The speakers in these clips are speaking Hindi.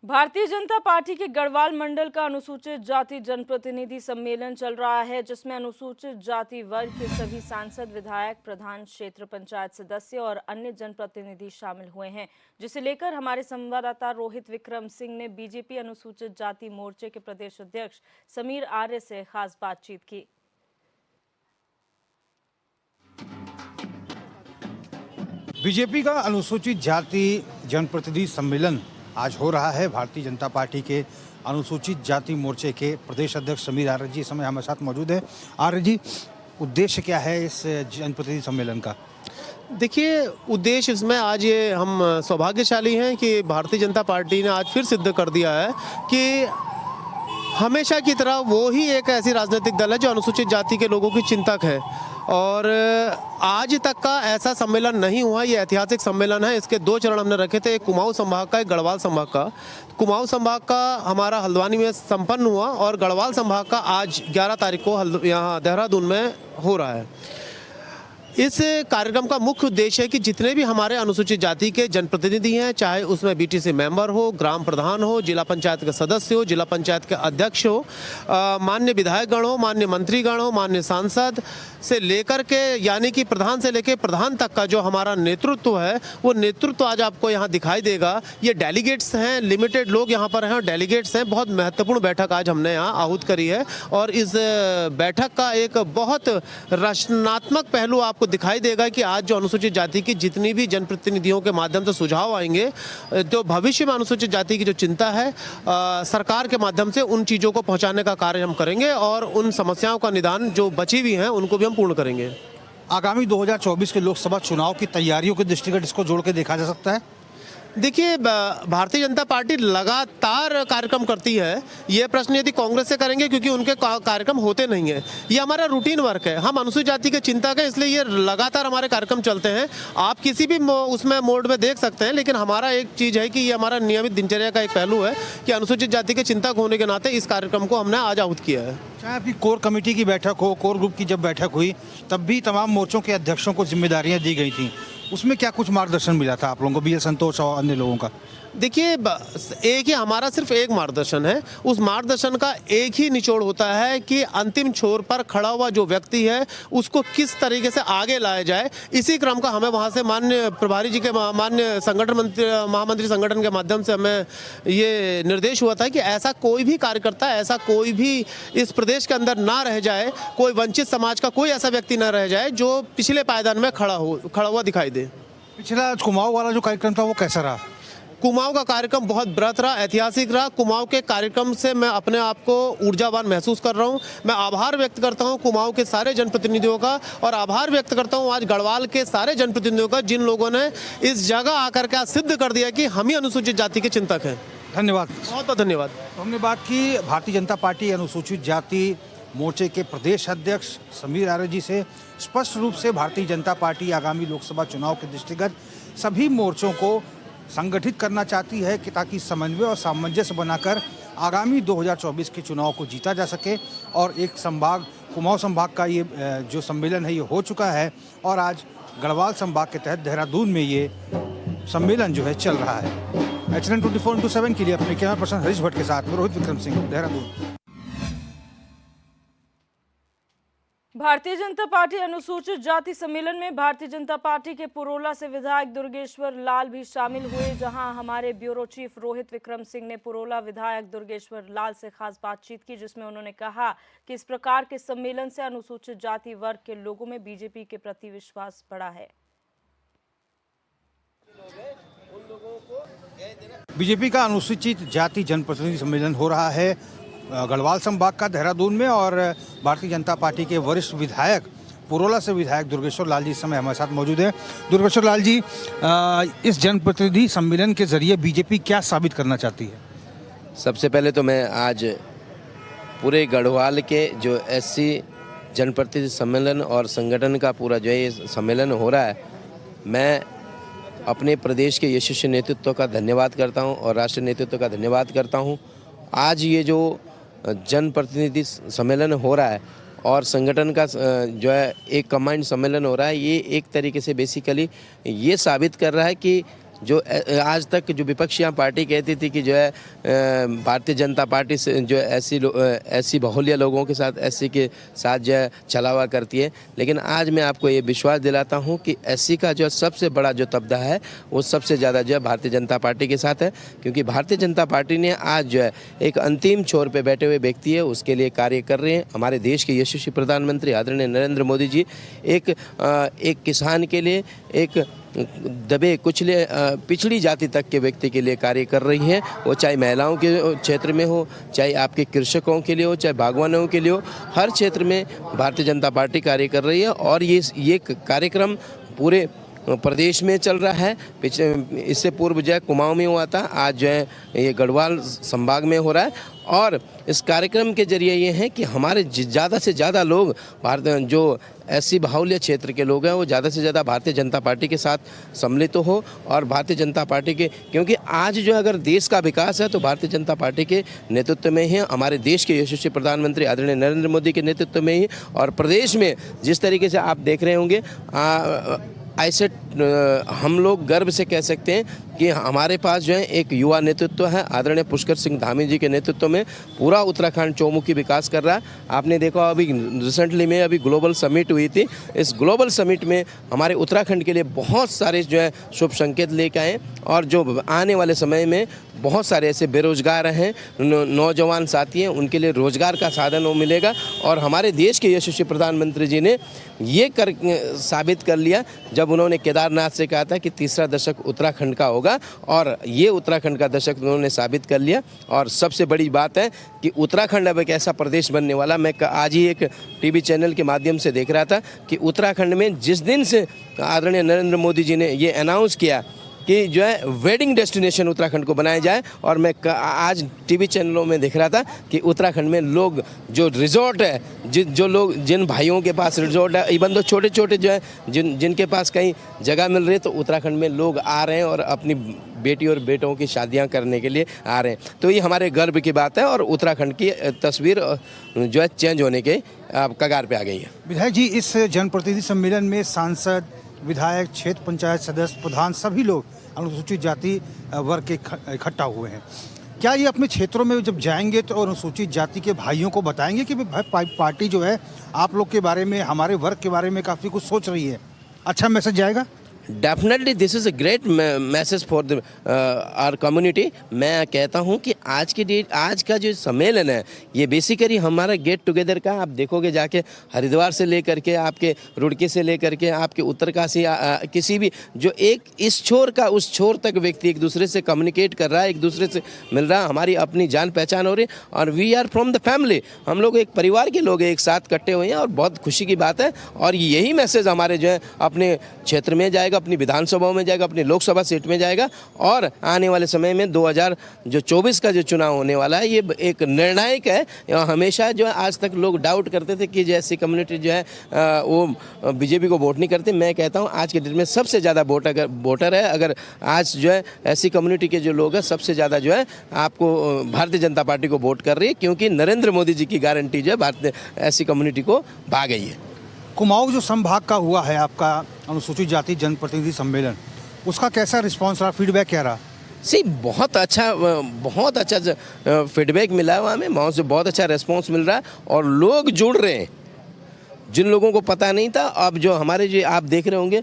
भारतीय जनता पार्टी के गढ़वाल मंडल का अनुसूचित जाति जनप्रतिनिधि सम्मेलन चल रहा है, जिसमें अनुसूचित जाति वर्ग के सभी सांसद, विधायक, प्रधान क्षेत्र पंचायत सदस्य और अन्य जनप्रतिनिधि शामिल हुए हैं, जिसे लेकर हमारे संवाददाता रोहित विक्रम सिंह ने बीजेपी अनुसूचित जाति मोर्चे के प्रदेश अध्यक्ष समीर आर्य से खास बातचीत की। बीजेपी का अनुसूचित जाति जनप्रतिनिधि सम्मेलन आज हो रहा है। भारतीय जनता पार्टी के अनुसूचित जाति मोर्चे के प्रदेश अध्यक्ष समीर आर्य जी इस समय हमारे साथ मौजूद है। आर्य जी, उद्देश्य क्या है इस जनप्रतिनिधि सम्मेलन का? देखिए, उद्देश्य इसमें आज ये हम सौभाग्यशाली हैं कि भारतीय जनता पार्टी ने आज फिर सिद्ध कर दिया है कि हमेशा की तरह वो ही एक ऐसी राजनीतिक दल है जो अनुसूचित जाति के लोगों की चिंतक है। और आज तक का ऐसा सम्मेलन नहीं हुआ, ये ऐतिहासिक सम्मेलन है। इसके दो चरण हमने रखे थे, एक कुमाऊं संभाग का, एक गढ़वाल संभाग का। कुमाऊं संभाग का हमारा हल्द्वानी में संपन्न हुआ और गढ़वाल संभाग का आज 11 तारीख को यहाँ देहरादून में हो रहा है। इस कार्यक्रम का मुख्य उद्देश्य है कि जितने भी हमारे अनुसूचित जाति के जनप्रतिनिधि हैं, चाहे उसमें बीटीसी मेंबर हो, ग्राम प्रधान हो, जिला पंचायत के सदस्य हो, जिला पंचायत के अध्यक्ष हो, मान्य विधायकगण हो, मान्य मंत्रीगण हो, मान्य सांसद से लेकर के यानी कि प्रधान से लेकर प्रधान तक का जो हमारा नेतृत्व है, वो नेतृत्व आज आपको यहाँ दिखाई देगा। ये डेलीगेट्स हैं, लिमिटेड लोग यहाँ पर हैं और डेलीगेट्स हैं। बहुत महत्वपूर्ण बैठक आज हमने यहाँ आहूत करी है और इस बैठक का एक बहुत रचनात्मक पहलू आपको दिखाई देगा कि आज जो अनुसूचित जाति की जितनी भी जनप्रतिनिधियों के माध्यम से सुझाव आएंगे, जो भविष्य में अनुसूचित जाति की जो चिंता है, सरकार के माध्यम से उन चीज़ों को पहुंचाने का कार्य हम करेंगे और उन समस्याओं का निदान जो बची हुई हैं उनको भी हम पूर्ण करेंगे। आगामी 2024 के लोकसभा चुनाव की तैयारियों के दृष्टिगत इसको जोड़ के देखा जा सकता है? देखिए, भारतीय जनता पार्टी लगातार कार्यक्रम करती है। ये प्रश्न यदि कांग्रेस से करेंगे, क्योंकि उनके कार्यक्रम होते नहीं है, ये हमारा रूटीन वर्क है। हम अनुसूचित जाति के चिंतक हैं, इसलिए ये लगातार हमारे कार्यक्रम चलते हैं। आप किसी भी उसमें मोड में देख सकते हैं, लेकिन हमारा एक चीज़ है कि ये हमारा नियमित दिनचर्या का एक पहलू है कि अनुसूचित जाति के चिंतक होने के नाते इस कार्यक्रम को हमने आज आहूत किया है। चाहे आपकी कोर कमेटी की बैठक हो, कोर ग्रुप की जब बैठक हुई, तब भी तमाम मोर्चों के अध्यक्षों को जिम्मेदारियां दी गई थी। उसमें क्या कुछ मार्गदर्शन मिला था आप लोगों को, बीएल संतोष और अन्य लोगों का? देखिए, एक ही हमारा सिर्फ एक मार्गदर्शन है। उस मार्गदर्शन का एक ही निचोड़ होता है कि अंतिम छोर पर खड़ा हुआ जो व्यक्ति है उसको किस तरीके से आगे लाया जाए। इसी क्रम का हमें वहाँ से माननीय प्रभारी जी के, माननीय महामंत्री संगठन के माध्यम से हमें ये निर्देश हुआ था कि ऐसा कोई भी कार्यकर्ता, ऐसा कोई भी इस प्रदेश के अंदर ना रह जाए, कोई वंचित समाज का कोई ऐसा व्यक्ति ना रह जाए जो पिछले पायदान में खड़ा हुआ दिखाई दे। पिछला कुमाऊं वाला जो कार्यक्रम था वो कैसा रहा? कुमाऊं का कार्यक्रम बहुत बृहत रहा, ऐतिहासिक रहा। कुमाऊं के कार्यक्रम से मैं अपने आप को ऊर्जावान महसूस कर रहा हूं। मैं आभार व्यक्त करता हूं कुमाऊं के सारे जनप्रतिनिधियों का और आभार व्यक्त करता हूं आज गढ़वाल के सारे जनप्रतिनिधियों का, जिन लोगों ने इस जगह आकर के आज सिद्ध कर दिया कि हम ही अनुसूचित जाति के चिंतक हैं। धन्यवाद, बहुत बहुत धन्यवाद। हमने बात की भारतीय जनता पार्टी अनुसूचित जाति मोर्चे के प्रदेश अध्यक्ष समीर आर्य जी से। स्पष्ट रूप से भारतीय जनता पार्टी आगामी लोकसभा चुनाव के दृष्टिगत सभी मोर्चों को संगठित करना चाहती है कि ताकि समन्वय और सामंजस्य बनाकर आगामी 2024 के चुनाव को जीता जा सके। और एक संभाग, कुमाऊं संभाग का ये जो सम्मेलन है ये हो चुका है और आज गढ़वाल संभाग के तहत देहरादून में ये सम्मेलन जो है चल रहा है। HN 24/7 के लिए अपने कैमरा पर्सन हरीश भट्ट के साथ रोहित विक्रम सिंह, देहरादून। भारतीय जनता पार्टी अनुसूचित जाति सम्मेलन में भारतीय जनता पार्टी के पुरोला से विधायक दुर्गेश्वर लाल भी शामिल हुए, जहां हमारे ब्यूरो चीफ रोहित विक्रम सिंह ने पुरोला विधायक दुर्गेश्वर लाल से खास बातचीत की, जिसमें उन्होंने कहा कि इस प्रकार के सम्मेलन से अनुसूचित जाति वर्ग के लोगों में बीजेपी के प्रति विश्वास बढ़ा है। बीजेपी का अनुसूचित जाति जनप्रतिनिधि सम्मेलन हो रहा है गढ़वाल संभाग का देहरादून में और भारतीय जनता पार्टी के वरिष्ठ विधायक, पुरोला से विधायक दुर्गेश्वर लाल जी इस समय हमारे साथ मौजूद हैं। दुर्गेश्वर लाल जी, इस जनप्रतिनिधि सम्मेलन के जरिए बीजेपी क्या साबित करना चाहती है? सबसे पहले तो मैं आज पूरे गढ़वाल के जो SC जनप्रतिनिधि सम्मेलन और संगठन का पूरा जो ये सम्मेलन हो रहा है, मैं अपने प्रदेश के यशस्वी नेतृत्व का धन्यवाद करता हूँ और राष्ट्रीय नेतृत्व का धन्यवाद करता हूँ। आज ये जो जनप्रतिनिधि सम्मेलन हो रहा है और संगठन का जो है एक कमांड सम्मेलन हो रहा है, ये एक तरीके से बेसिकली ये साबित कर रहा है कि जो आज तक जो विपक्षी पार्टी कहती थी कि जो है भारतीय जनता पार्टी से जो ऐसी बहुल्य लोगों के साथ एससी के साथ जो है छलावा करती है, लेकिन आज मैं आपको ये विश्वास दिलाता हूँ कि एससी का जो सबसे बड़ा जो तबदा है वो सबसे ज़्यादा जो है भारतीय जनता पार्टी के साथ है, क्योंकि भारतीय जनता पार्टी ने आज जो है एक अंतिम छोर पे बैठे हुए व्यक्ति है उसके लिए कार्य कर रहे हैं। हमारे देश के यशस्वी प्रधानमंत्री आदरणीय नरेंद्र मोदी जी एक किसान के लिए, एक दबे कुचले पिछड़ी जाति तक के व्यक्ति के लिए कार्य कर रही है। वो चाहे महिलाओं के क्षेत्र में हो, चाहे आपके कृषकों के लिए हो, चाहे बागवानों के लिए हो, हर क्षेत्र में भारतीय जनता पार्टी कार्य कर रही है। और ये कार्यक्रम पूरे प्रदेश में चल रहा है। इससे पूर्व जो है कुमाऊं में हुआ था, आज जो है ये गढ़वाल संभाग में हो रहा है। और इस कार्यक्रम के जरिए ये है कि हमारे ज़्यादा से ज़्यादा लोग जो एससी बाहुल्य क्षेत्र के लोग हैं वो ज़्यादा से ज़्यादा भारतीय जनता पार्टी के साथ सम्मिलित हो और भारतीय जनता पार्टी के, क्योंकि आज जो अगर देश का विकास है तो भारतीय जनता पार्टी के नेतृत्व में ही, हमारे देश के यशस्वी प्रधानमंत्री आदरणीय नरेंद्र मोदी के नेतृत्व में ही, और प्रदेश में जिस तरीके से आप देख रहे होंगे ऐसे हम लोग गर्व से कह सकते हैं कि हमारे पास जो है एक युवा नेतृत्व है। आदरणीय पुष्कर सिंह धामी जी के नेतृत्व में पूरा उत्तराखंड चौमुखी विकास कर रहा है। आपने देखा अभी रिसेंटली में अभी ग्लोबल समिट हुई थी। इस ग्लोबल समिट में हमारे उत्तराखंड के लिए बहुत सारे जो है शुभ संकेत लेके आए, और जो आने वाले समय में बहुत सारे ऐसे बेरोजगार हैं, नौजवान साथी हैं, उनके लिए रोजगार का साधन वो मिलेगा। और हमारे देश के यशस्वी प्रधानमंत्री जी ने ये साबित कर लिया जब उन्होंने केदारनाथ से कहा था कि तीसरा दशक उत्तराखंड का होगा, और ये उत्तराखंड का दशक उन्होंने साबित कर लिया। और सबसे बड़ी बात है कि उत्तराखंड अब एक ऐसा प्रदेश बनने वाला, मैं आज ही एक टीवी चैनल के माध्यम से देख रहा था कि उत्तराखंड में जिस दिन से आदरणीय नरेंद्र मोदी जी ने ये अनाउंस किया कि जो है वेडिंग डेस्टिनेशन उत्तराखंड को बनाया जाए, और मैं आज टीवी चैनलों में देख रहा था कि उत्तराखंड में लोग जो रिजॉर्ट है, जो लोग जिन भाइयों के पास रिजॉर्ट है, इवन तो छोटे छोटे जो है जिनके पास कहीं जगह मिल रही है, तो उत्तराखंड में लोग आ रहे हैं और अपनी बेटी और बेटों की शादियां करने के लिए आ रहे हैं। तो ये हमारे गर्व की बात है, और उत्तराखंड की तस्वीर जो है चेंज होने के कगार पे आ गई है। विधायक जी, इस जनप्रतिनिधि सम्मेलन में सांसद, विधायक, क्षेत्र पंचायत सदस्य, प्रधान सभी लोग अनुसूचित जाति वर्ग के इकट्ठा हुए हैं। क्या ये अपने क्षेत्रों में जब जाएंगे तो अनुसूचित जाति के भाइयों को बताएंगे कि भाई पार्टी जो है आप लोग के बारे में, हमारे वर्ग के बारे में काफ़ी कुछ सोच रही है? अच्छा मैसेज जाएगा? Definitely this is a great message for the our community. मैं कहता हूं कि आज का जो सम्मेलन है ये बेसिकली हमारा गेट टुगेदर का। आप देखोगे जाके हरिद्वार से लेकर के आपके रुड़की से लेकर के आपके उत्तरकाशी किसी भी जो एक इस छोर का उस छोर तक व्यक्ति एक दूसरे से कम्युनिकेट कर रहा है, एक दूसरे से मिल रहा है, हमारी अपनी जान पहचान हो रही है, और we are from the family. हम लोग एक परिवार के लोग एक साथ इकट्ठे हुए हैं, और बहुत खुशी की बात है। और यही मैसेज हमारे जो है अपने क्षेत्र में जाएगा, अपनी विधानसभाओं में जाएगा, अपनी लोकसभा सीट में जाएगा, और आने वाले समय में 2024 का जो चुनाव होने वाला है ये एक निर्णायक है। हमेशा जो है आज तक लोग डाउट करते थे कि जैसी कम्युनिटी जो है वो बीजेपी को वोट नहीं करते। मैं कहता हूँ आज के डेट में सबसे ज़्यादा वोटर है, अगर आज जो है ऐसी कम्युनिटी के जो लोग हैं सबसे ज़्यादा जो है आपको भारतीय जनता पार्टी को वोट कर रही है, क्योंकि नरेंद्र मोदी जी की गारंटी जो है भारतीय ऐसी कम्युनिटी को भा गई है। कुमाऊं जो संभाग का हुआ है आपका अनुसूचित जाति जनप्रतिनिधि सम्मेलन, उसका कैसा रिस्पॉन्स रहा, फीडबैक क्या रहा? बहुत अच्छा फीडबैक मिला है वहाँ में, वहाँ से बहुत अच्छा रिस्पॉन्स मिल रहा है, और लोग जुड़ रहे हैं। जिन लोगों को पता नहीं था, अब जो हमारे जो आप देख रहे होंगे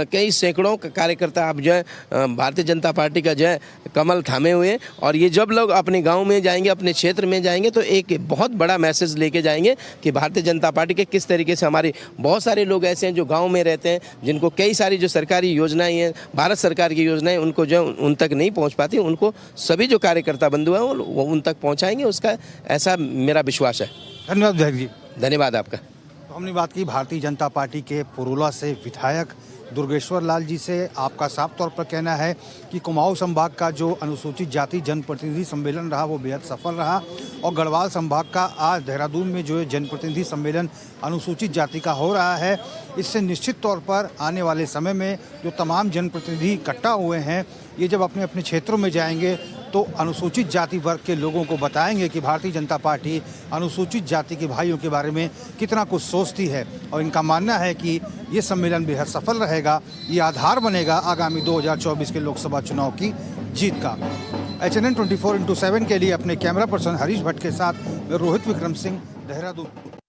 कई सैकड़ों कार्यकर्ता अब जो है भारतीय जनता पार्टी का जो है कमल थामे हुए हैं, और ये जब लोग अपने गांव में जाएंगे, अपने क्षेत्र में जाएंगे, तो एक बहुत बड़ा मैसेज लेके जाएंगे कि भारतीय जनता पार्टी के किस तरीके से हमारे बहुत सारे लोग ऐसे हैं जो गाँव में रहते हैं, जिनको कई सारी जो सरकारी योजनाएँ हैं, भारत सरकार की योजनाएँ उनको जो उन तक नहीं पहुँच पाती, उनको सभी जो कार्यकर्ता बंधु हैं वो उन तक पहुँचाएंगे, उसका ऐसा मेरा विश्वास है। धन्यवाद विधायक जी। धन्यवाद आपका। तो हमने बात की भारतीय जनता पार्टी के पुरुला से विधायक दुर्गेश्वर लाल जी से। आपका साफ तौर पर कहना है कि कुमाऊं संभाग का जो अनुसूचित जाति जनप्रतिनिधि सम्मेलन रहा वो बेहद सफल रहा, और गढ़वाल संभाग का आज देहरादून में जो है जनप्रतिनिधि सम्मेलन अनुसूचित जाति का हो रहा है। इससे निश्चित तौर पर आने वाले समय में जो तमाम जनप्रतिनिधि इकट्ठा हुए हैं, ये जब अपने अपने क्षेत्रों में जाएंगे तो अनुसूचित जाति वर्ग के लोगों को बताएंगे कि भारतीय जनता पार्टी अनुसूचित जाति के भाइयों के बारे में कितना कुछ सोचती है। और इनका मानना है कि ये सम्मेलन बेहद सफल रहेगा, ये आधार बनेगा आगामी 2024 के लोकसभा चुनाव की जीत का। HNN 24/7 के लिए अपने कैमरा पर्सन हरीश भट्ट के साथ मैं रोहित विक्रम सिंह, देहरादून।